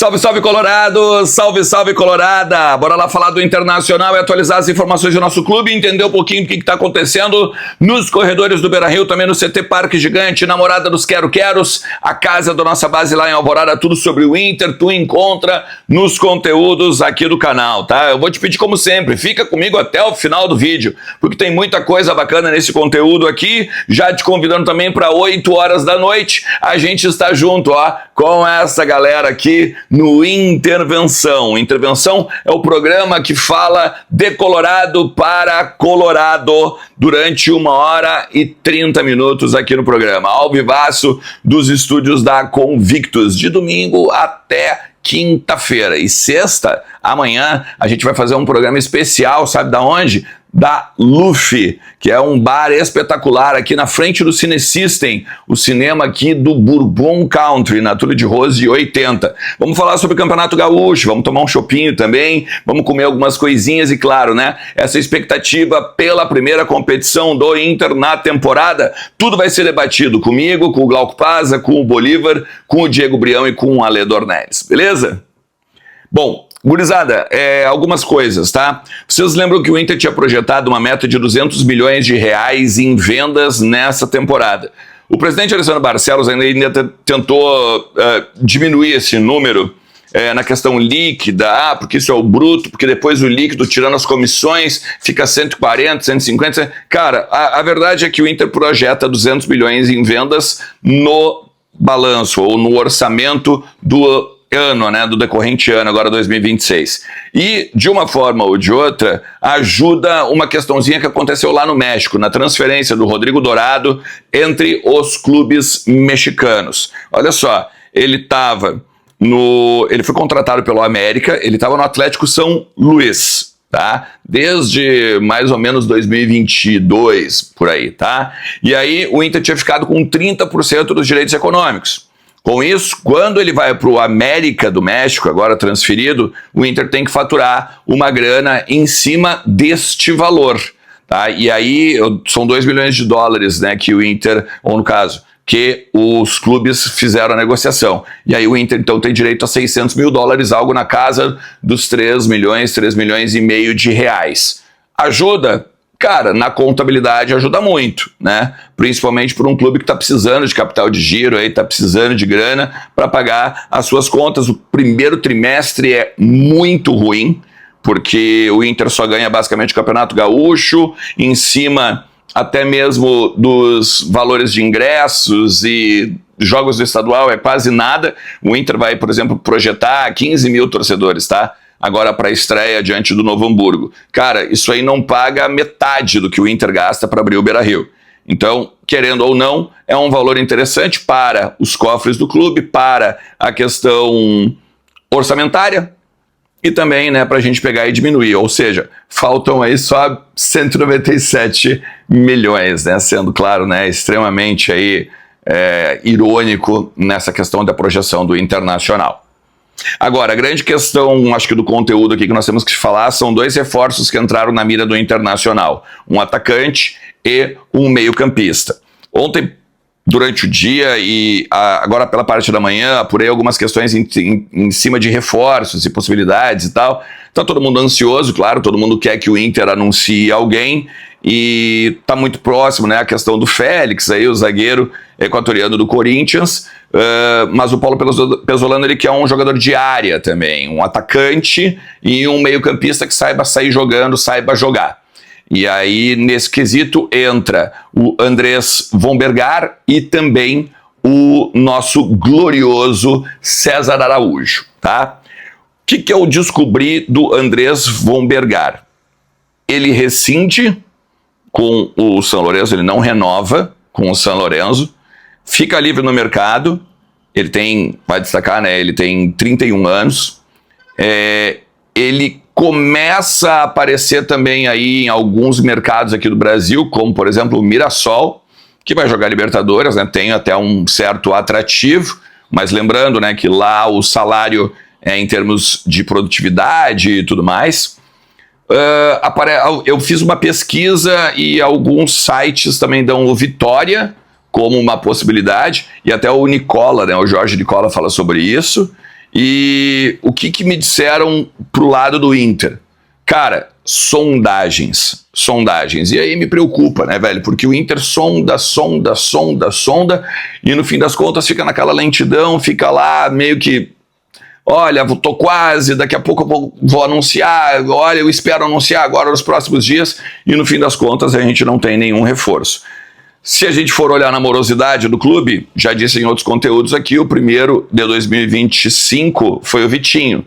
Salve, salve Colorado, salve, salve Colorada, bora lá falar do Internacional e atualizar as informações do nosso clube, entender um pouquinho do que está acontecendo nos corredores do Beira-Rio, também no CT Parque Gigante, namorada dos Quero-Queros, a casa da nossa base lá em Alvorada, tudo sobre o Inter, tu encontra nos conteúdos aqui do canal, tá? Eu vou te pedir como sempre, fica comigo até o final do vídeo, porque tem muita coisa bacana nesse conteúdo aqui, já te convidando também para 8 horas da noite, a gente está junto, ó, com essa galera aqui, no Intervenção. Intervenção é o programa que fala de Colorado para Colorado durante 1h30 aqui no programa. Ao vivaço dos estúdios da Convictus, de domingo até quinta-feira. E sexta, amanhã, a gente vai fazer um programa especial, sabe da onde? Da Luffy, que é um bar espetacular aqui na frente do Cine System, o cinema aqui do Bourbon Country, na Túlio de Rose 80. Vamos falar sobre o Campeonato Gaúcho, vamos tomar um chopinho também, vamos comer algumas coisinhas e claro, né, essa expectativa pela primeira competição do Inter na temporada, tudo vai ser debatido comigo, com o Glauco Paza, com o Bolívar, com o Diego Brião e com o Ale Dornelles, beleza? Bom, gurizada, algumas coisas, tá? Vocês lembram que o Inter tinha projetado uma meta de 200 milhões de reais em vendas nessa temporada. O presidente Alessandro Barcelos ainda tentou diminuir esse número na questão líquida, porque isso é o bruto, porque depois o líquido, tirando as comissões, fica 140, 150... Cara, a verdade é que o Inter projeta 200 milhões em vendas no balanço, ou no orçamento do ano, né, do decorrente ano, agora 2026. E, de uma forma ou de outra, ajuda uma questãozinha que aconteceu lá no México, na transferência do Rodrigo Dourado entre os clubes mexicanos. Olha só, ele foi contratado pelo América, ele estava no Atlético São Luís, tá? Desde mais ou menos 2022, por aí, tá? E aí o Inter tinha ficado com 30% dos direitos econômicos. Com isso, quando ele vai para o América do México, agora transferido, o Inter tem que faturar uma grana em cima deste valor, tá? E aí são 2 milhões de dólares, né, que o Inter, ou no caso, que os clubes fizeram a negociação. E aí o Inter, então, tem direito a 600 mil dólares, algo na casa dos 3 milhões e meio de reais. Ajuda? Cara, na contabilidade ajuda muito, né? Principalmente por um clube que está precisando de capital de giro, está precisando de grana para pagar as suas contas. O primeiro trimestre é muito ruim, porque o Inter só ganha basicamente o Campeonato Gaúcho, em cima até mesmo dos valores de ingressos e jogos do estadual é quase nada. O Inter vai, por exemplo, projetar 15 mil torcedores, tá? Agora para a estreia diante do Novo Hamburgo. Cara, isso aí não paga metade do que o Inter gasta para abrir o Beira-Rio. Então, querendo ou não, é um valor interessante para os cofres do clube, para a questão orçamentária e também, né, para a gente pegar e diminuir. Ou seja, faltam aí só 197 milhões, né, sendo claro, né, extremamente aí, irônico nessa questão da projeção do Internacional. Agora, a grande questão, acho que do conteúdo aqui que nós temos que falar, são 2 reforços que entraram na mira do Internacional. Um atacante e um meio-campista. Ontem, durante o dia e agora pela parte da manhã, apurei algumas questões em cima de reforços e possibilidades e tal. Tá todo mundo ansioso, claro, todo mundo quer que o Inter anuncie alguém e tá muito próximo, né, a questão do Félix, aí, o zagueiro equatoriano do Corinthians, mas o Paulo Pesolano, ele quer um jogador de área também, um atacante e um meio-campista que saiba sair jogando, saiba jogar. E aí, nesse quesito, entra o Andrés Vombergar e também o nosso glorioso César Araújo, tá? O que eu descobri do Andrés Vombergar? Ele rescinde com o São Lourenço, ele não renova com o São Lourenço, fica livre no mercado, ele tem, vai destacar, né, ele tem 31 anos, ele começa a aparecer também aí em alguns mercados aqui do Brasil, como por exemplo o Mirassol, que vai jogar Libertadores, né, tem até um certo atrativo, mas lembrando, né, que lá o salário é em termos de produtividade e tudo mais. Eu fiz uma pesquisa e alguns sites também dão o Vitória como uma possibilidade, e até o Nicola, né, o Jorge Nicola fala sobre isso, E o que me disseram pro lado do Inter? Cara, sondagens. E aí me preocupa, né, velho? Porque o Inter sonda, e no fim das contas fica naquela lentidão, fica lá meio que, olha, tô quase, daqui a pouco eu vou anunciar, olha, eu espero anunciar agora nos próximos dias, e no fim das contas a gente não tem nenhum reforço. Se a gente for olhar na morosidade do clube, já disse em outros conteúdos aqui, o primeiro de 2025 foi o Vitinho,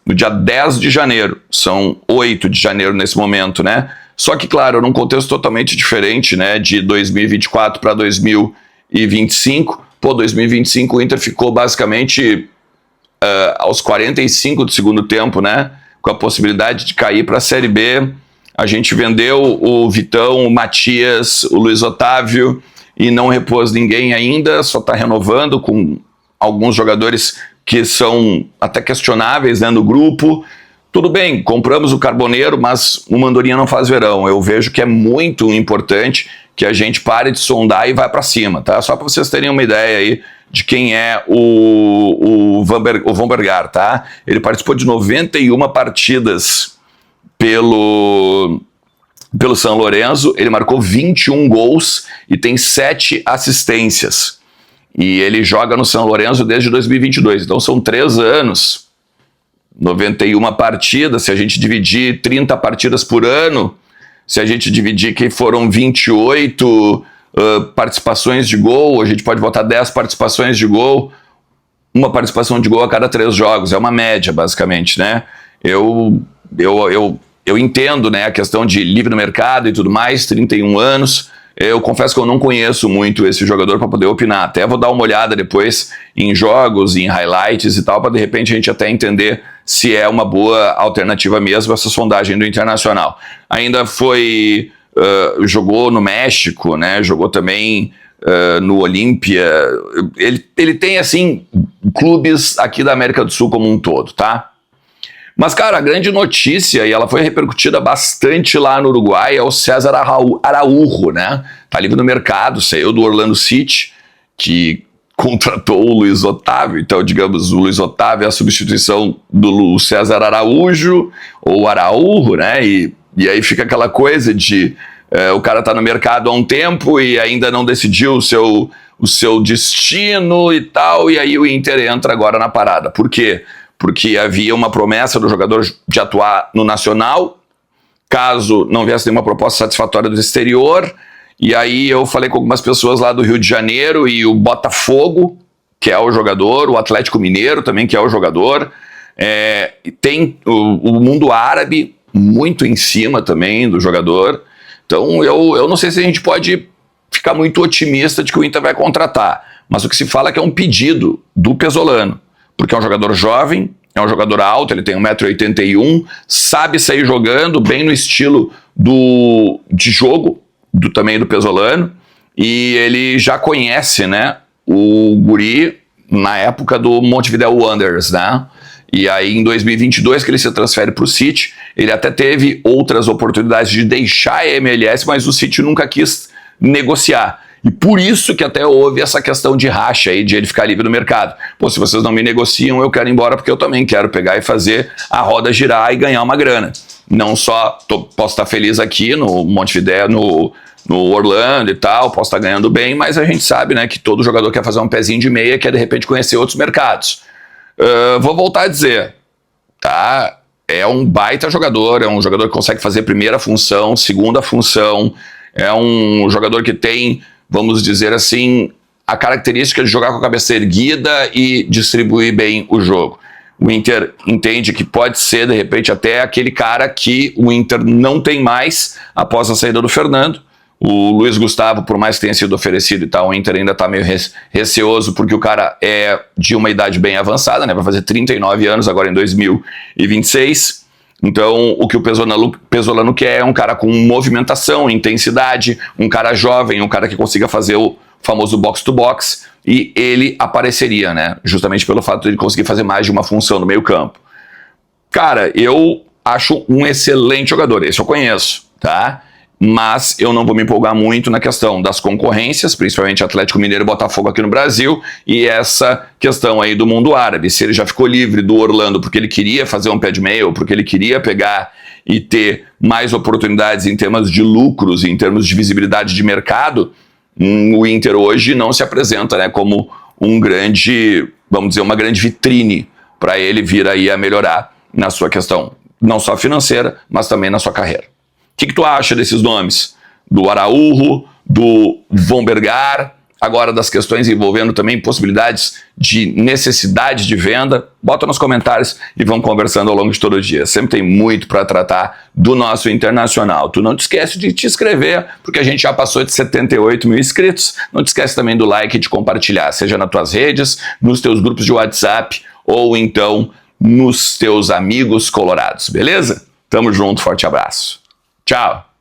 no dia 10 de janeiro, são 8 de janeiro nesse momento, né? Só que, claro, num contexto totalmente diferente, né, de 2024 para 2025, 2025 o Inter ficou basicamente aos 45 do segundo tempo, né, com a possibilidade de cair para a Série B. A gente vendeu o Vitão, o Matias, o Luiz Otávio e não repôs ninguém ainda, só está renovando com alguns jogadores que são até questionáveis, né, no grupo. Tudo bem, compramos o Carboneiro, mas o Mandorinha não faz verão. Eu vejo que é muito importante que a gente pare de sondar e vá para cima, tá? Só para vocês terem uma ideia aí de quem é o Van Bergar, tá? Ele participou de 91 partidas pelo São Lourenço, ele marcou 21 gols e tem 7 assistências. E ele joga no São Lourenço desde 2022, então são 3 anos, 91 partidas, se a gente dividir 30 partidas por ano, se a gente dividir que foram 28 participações de gol, a gente pode botar 10 participações de gol, uma participação de gol a cada 3 jogos, é uma média basicamente, né? Eu entendo, né, a questão de livre no mercado e tudo mais, 31 anos, eu confesso que eu não conheço muito esse jogador para poder opinar, até vou dar uma olhada depois em jogos, em highlights e tal, para de repente a gente até entender se é uma boa alternativa mesmo essa sondagem do Internacional. Ainda jogou no México, né, jogou também no Olímpia, ele tem assim clubes aqui da América do Sul como um todo, tá? Mas, cara, a grande notícia, e ela foi repercutida bastante lá no Uruguai, é o César Araújo, né? Tá livre no mercado, saiu do Orlando City, que contratou o Luiz Otávio. Então, digamos, o Luiz Otávio é a substituição do César Araújo, ou Araújo, né? E aí fica aquela coisa de o cara tá no mercado há um tempo e ainda não decidiu o seu destino e tal, e aí o Inter entra agora na parada. Por quê? Porque havia uma promessa do jogador de atuar no Nacional, caso não viesse nenhuma proposta satisfatória do exterior, e aí eu falei com algumas pessoas lá do Rio de Janeiro, e o Botafogo, que é o jogador, o Atlético Mineiro também, que é o jogador, tem o mundo árabe muito em cima também do jogador, então eu não sei se a gente pode ficar muito otimista de que o Inter vai contratar, mas o que se fala é que é um pedido do Pesolano, porque é um jogador jovem, é um jogador alto, ele tem 1,81 m, sabe sair jogando bem no estilo de jogo também do Pesolano, e ele já conhece, né, o guri na época do Montevideo Wanderers, né? E aí em 2022 que ele se transfere para o City, ele até teve outras oportunidades de deixar a MLS, mas o City nunca quis negociar. E por isso que até houve essa questão de racha aí, de ele ficar livre no mercado. Pô, se vocês não me negociam, eu quero ir embora porque eu também quero pegar e fazer a roda girar e ganhar uma grana. Não só posso estar feliz aqui no Montevideo, no Orlando e tal, posso estar ganhando bem, mas a gente sabe, né, que todo jogador quer fazer um pezinho de meia, quer de repente conhecer outros mercados. Vou voltar a dizer, tá? É um baita jogador, é um jogador que consegue fazer primeira função, segunda função, é um jogador que tem, vamos dizer assim, a característica de jogar com a cabeça erguida e distribuir bem o jogo. O Inter entende que pode ser, de repente, até aquele cara que o Inter não tem mais após a saída do Fernando. O Luiz Gustavo, por mais que tenha sido oferecido e tal, o Inter ainda está meio receoso porque o cara é de uma idade bem avançada, né? Vai fazer 39 anos agora em 2026. Então, o que o Pesolano quer é um cara com movimentação, intensidade, um cara jovem, um cara que consiga fazer o famoso box-to-box, e ele apareceria, né? Justamente pelo fato de ele conseguir fazer mais de uma função no meio-campo. Cara, eu acho um excelente jogador, esse eu conheço, tá? mas eu não vou me empolgar muito na questão das concorrências, principalmente Atlético Mineiro e Botafogo aqui no Brasil, e essa questão aí do mundo árabe. Se ele já ficou livre do Orlando porque ele queria fazer um pé de meia, ou porque ele queria pegar e ter mais oportunidades em termos de lucros, em termos de visibilidade de mercado, o Inter hoje não se apresenta, né, como um grande, vamos dizer, uma grande vitrine para ele vir aí a melhorar na sua questão, não só financeira, mas também na sua carreira. O que tu acha desses nomes? Do Araújo, do Von Bergar, agora das questões envolvendo também possibilidades de necessidade de venda? Bota nos comentários e vamos conversando ao longo de todo o dia. Sempre tem muito para tratar do nosso Internacional. Tu não te esquece de te inscrever, porque a gente já passou de 78 mil inscritos. Não te esquece também do like e de compartilhar, seja nas tuas redes, nos teus grupos de WhatsApp ou então nos teus amigos colorados, beleza? Tamo junto, forte abraço. Tchau!